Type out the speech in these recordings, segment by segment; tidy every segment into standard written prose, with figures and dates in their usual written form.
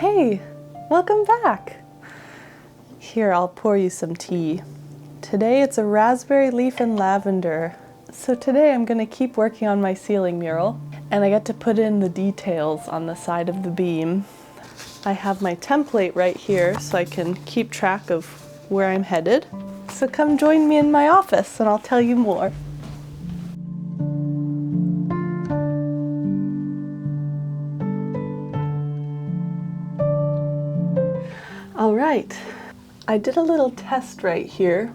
Hey, welcome back. Here, I'll pour you some tea. Today it's a raspberry leaf and lavender. So today I'm gonna keep working on my ceiling mural, and I get to put in the details on the side of the beam. I have my template right here so I can keep track of where I'm headed. So come join me in my office and I'll tell you more. All right, I did a little test right here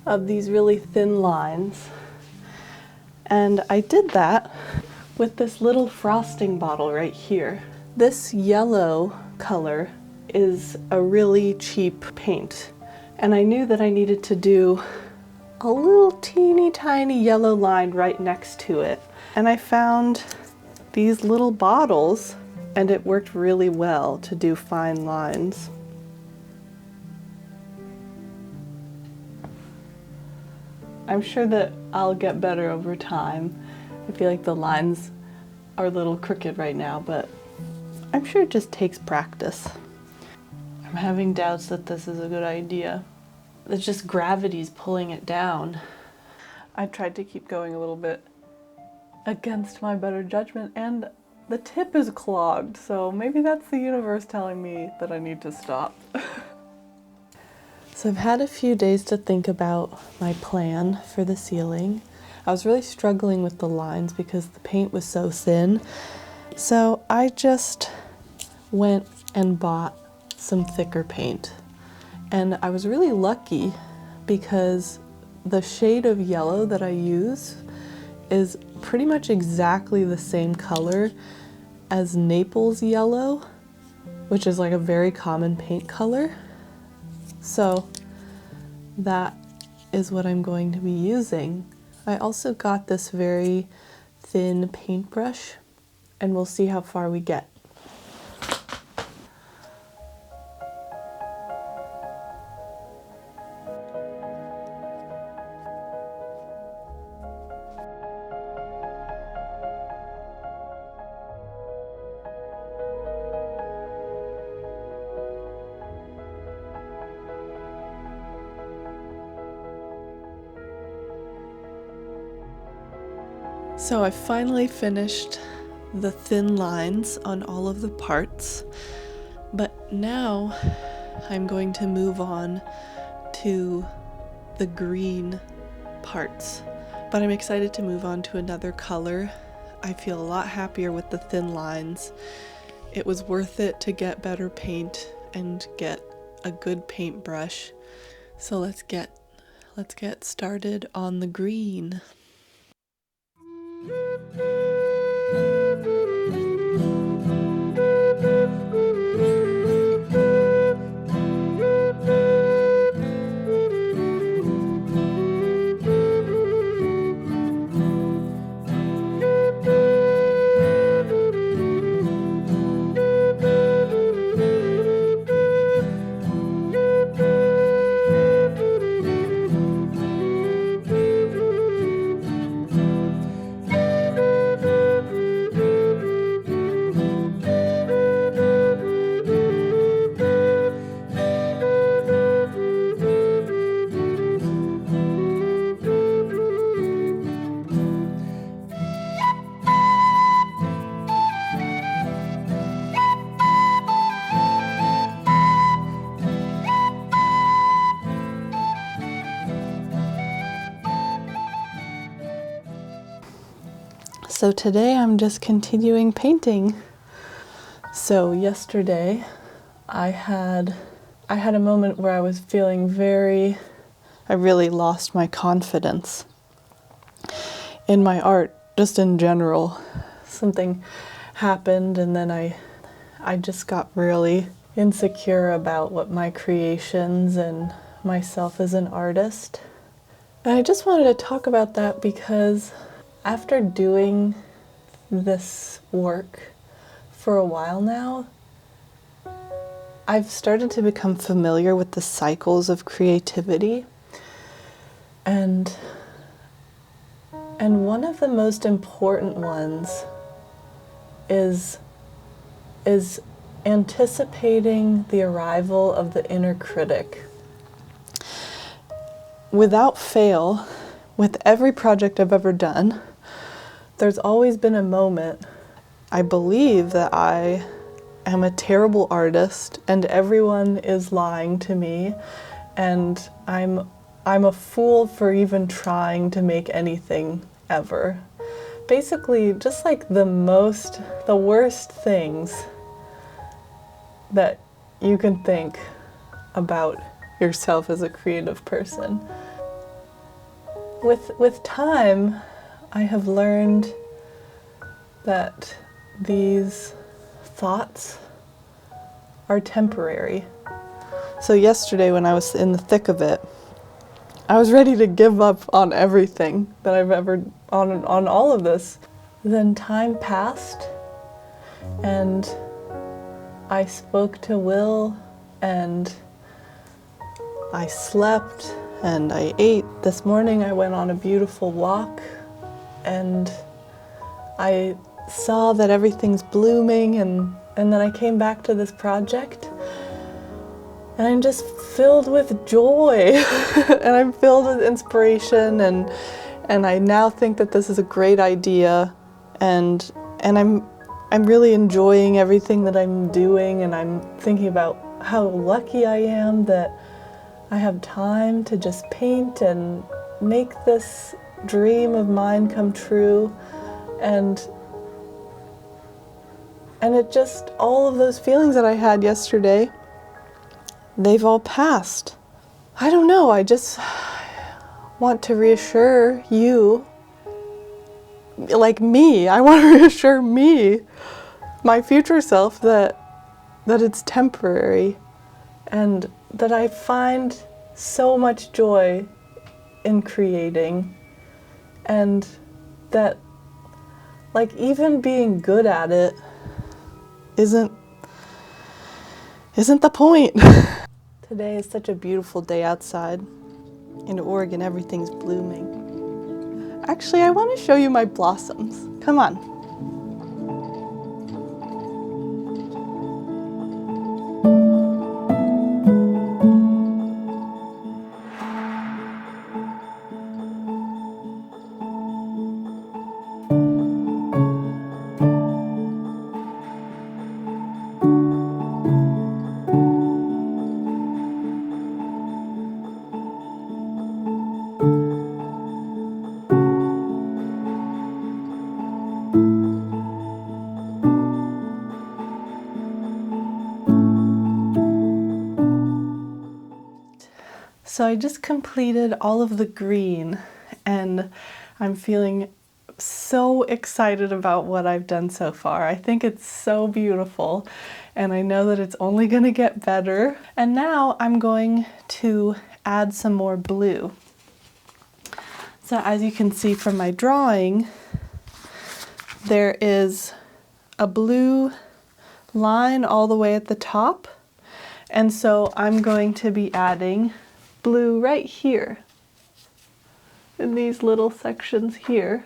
of these really thin lines, and I did that with this little frosting bottle right here. This yellow color is a really cheap paint, and I knew that I needed to do a little teeny tiny yellow line right next to it, and I found these little bottles and it worked really well to do fine lines. I'm sure that I'll get better over time. I feel like the lines are a little crooked right now, but I'm sure it just takes practice. I'm having doubts that this is a good idea. It's just gravity's pulling it down. I tried to keep going a little bit against my better judgment, and the tip is clogged, so maybe that's the universe telling me that I need to stop. So I've had a few days to think about my plan for the ceiling. I was really struggling with the lines because the paint was so thin. So I just went and bought some thicker paint. And I was really lucky because the shade of yellow that I use is pretty much exactly the same color as Naples yellow, which is like a very common paint color. So that is what I'm going to be using. I also got this very thin paintbrush, and we'll see how far we get. So I finally finished the thin lines on all of the parts, but now I'm going to move on to the green parts. But I'm excited to move on to another color. I feel a lot happier with the thin lines. It was worth it to get better paint and get a good paintbrush. So let's get started on the green. So today I'm just continuing painting. So yesterday I had a moment where I was feeling I really lost my confidence in my art, just in general. Something happened and then I just got really insecure about what my creations and myself as an artist. And I just wanted to talk about that because after doing this work for a while now, I've started to become familiar with the cycles of creativity. And one of the most important ones is anticipating the arrival of the inner critic. Without fail, with every project I've ever done, there's always been a moment. I believe that I am a terrible artist and everyone is lying to me, and I'm a fool for even trying to make anything ever. Basically, just like the worst things that you can think about yourself as a creative person. With time, I have learned that these thoughts are temporary. So yesterday when I was in the thick of it, I was ready to give up on everything that I've ever, on all of this. Then time passed and I spoke to Will and I slept and I ate. This morning I went on a beautiful walk and I saw that everything's blooming, and then I came back to this project and I'm just filled with joy and I'm filled with inspiration, and I now think that this is a great idea, and I'm really enjoying everything that I'm doing, and I'm thinking about how lucky I am that I have time to just paint and make this dream of mine come true, and it just, all of those feelings that I had yesterday, they've all passed. I don't know, I just want to reassure you, like me, I want to reassure me, my future self, that it's temporary, and that I find so much joy in creating, and that, like, even being good at it isn't the point. Today is such a beautiful day outside. In Oregon, everything's blooming. Actually, I want to show you my blossoms. Come on. So I just completed all of the green, and I'm feeling so excited about what I've done so far. I think it's so beautiful, and I know that it's only going to get better. And now I'm going to add some more blue. So as you can see from my drawing, there is a blue line all the way at the top, and so I'm going to be adding blue right here in these little sections here,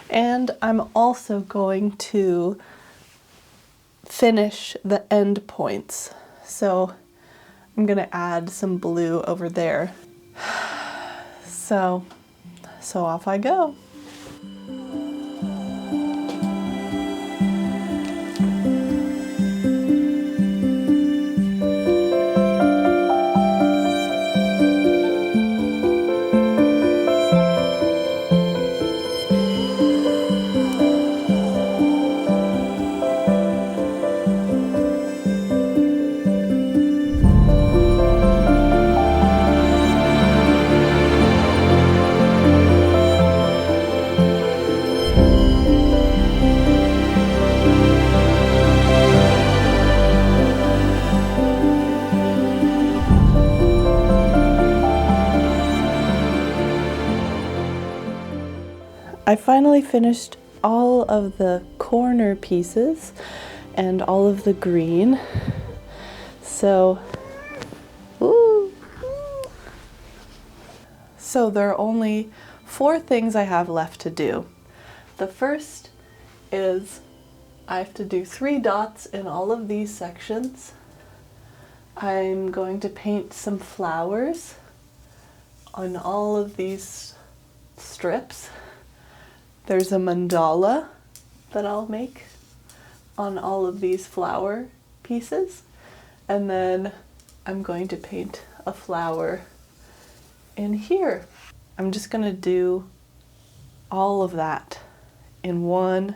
and I'm also going to finish the end points, so I'm gonna add some blue over there. So off I go. I finally finished all of the corner pieces and all of the green. So there are only 4 things I have left to do. The first is I have to do 3 dots in all of these sections. I'm going to paint some flowers on all of these strips. There's a mandala that I'll make on all of these flower pieces. And then I'm going to paint a flower in here. I'm just going to do all of that in one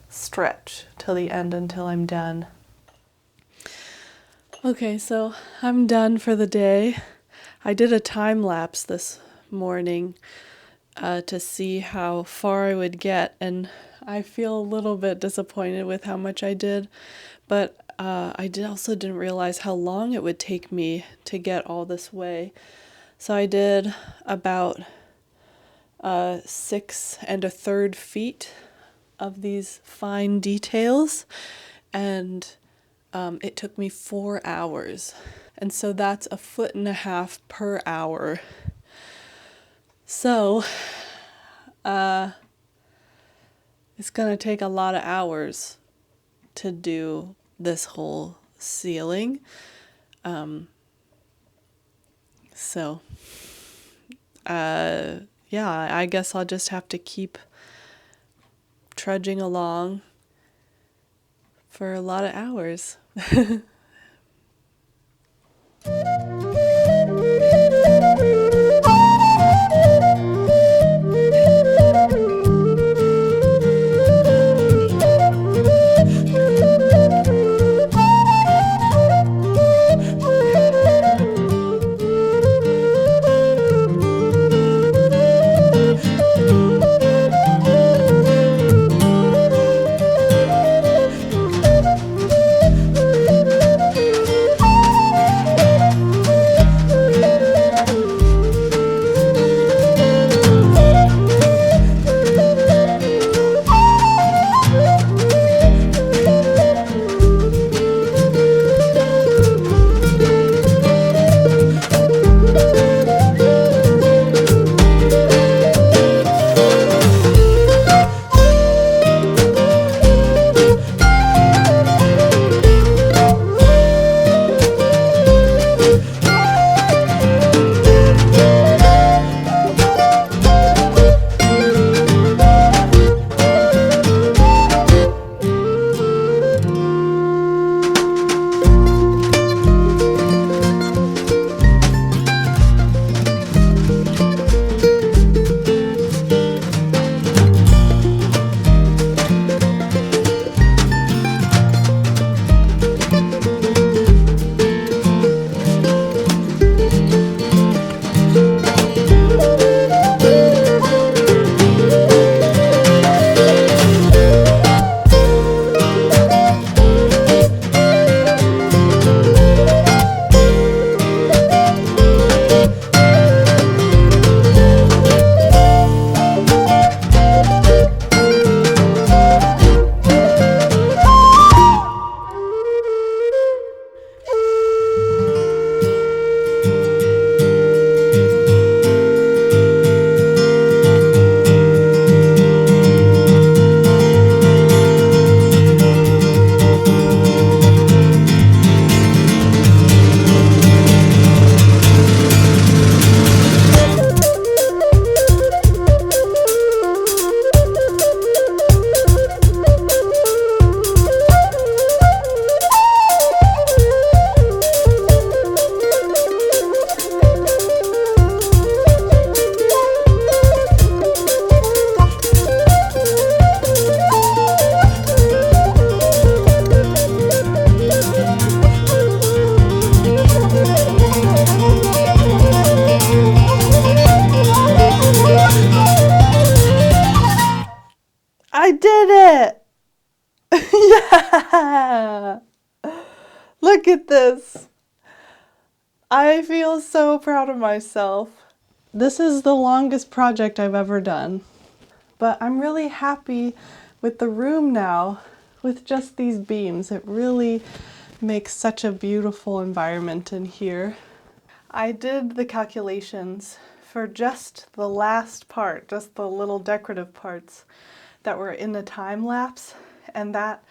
stretch till the end until I'm done. Okay, so I'm done for the day. I did a time lapse this morning to see how far I would get, and I feel a little bit disappointed with how much I did, but I didn't realize how long it would take me to get all this way. So I did about 6 1/3 feet of these fine details, and it took me 4 hours. And so that's 1.5 feet per hour. So it's gonna take a lot of hours to do this whole ceiling. Yeah, I guess I'll just have to keep trudging along for a lot of hours. I did it! Yeah! Look at this. I feel so proud of myself. This is the longest project I've ever done, but I'm really happy with the room now with just these beams. It really makes such a beautiful environment in here. I did the calculations for just the last part, just the little decorative parts that were in the time lapse, and that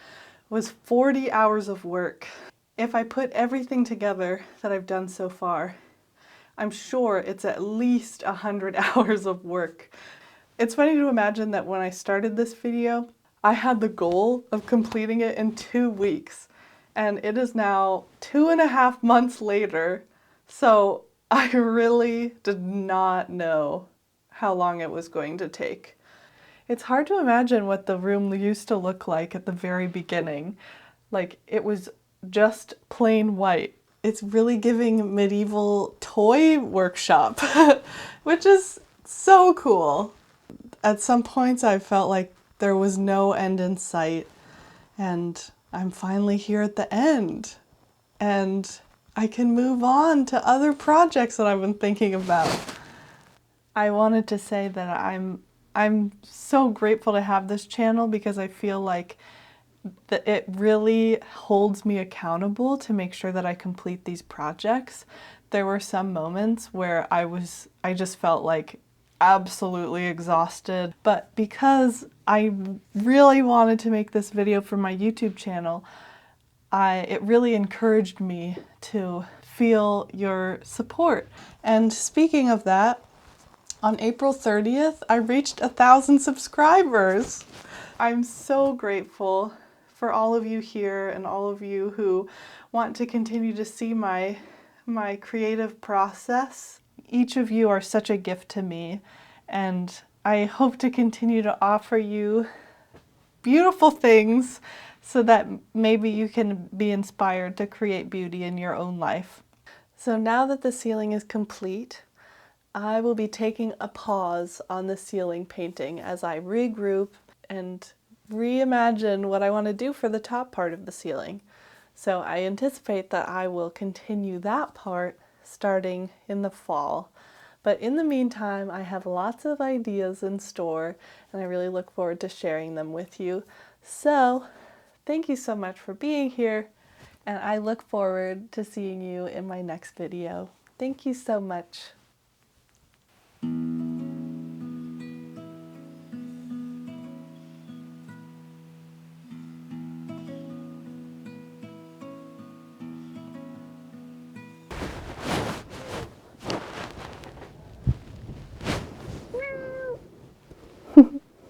was 40 hours of work. If I put everything together that I've done so far, I'm sure it's at least 100 hours of work. It's funny to imagine that when I started this video, I had the goal of completing it in 2 weeks, and it is now 2.5 months later, so I really did not know how long it was going to take. It's hard to imagine what the room used to look like at the very beginning. Like, it was just plain white. It's really giving medieval toy workshop, which is so cool. At some points I felt like there was no end in sight, and I'm finally here at the end. And I can move on to other projects that I've been thinking about. I wanted to say that I'm so grateful to have this channel because I feel like that it really holds me accountable to make sure that I complete these projects. There were some moments where I just felt like absolutely exhausted, but because I really wanted to make this video for my YouTube channel, it really encouraged me to feel your support. And speaking of that, on April 30th, I reached 1,000 subscribers. I'm so grateful for all of you here and all of you who want to continue to see my creative process. Each of you are such a gift to me, and I hope to continue to offer you beautiful things so that maybe you can be inspired to create beauty in your own life. So now that the ceiling is complete, I will be taking a pause on the ceiling painting as I regroup and reimagine what I want to do for the top part of the ceiling. So I anticipate that I will continue that part starting in the fall. But in the meantime, I have lots of ideas in store, and I really look forward to sharing them with you. So thank you so much for being here, and I look forward to seeing you in my next video. Thank you so much.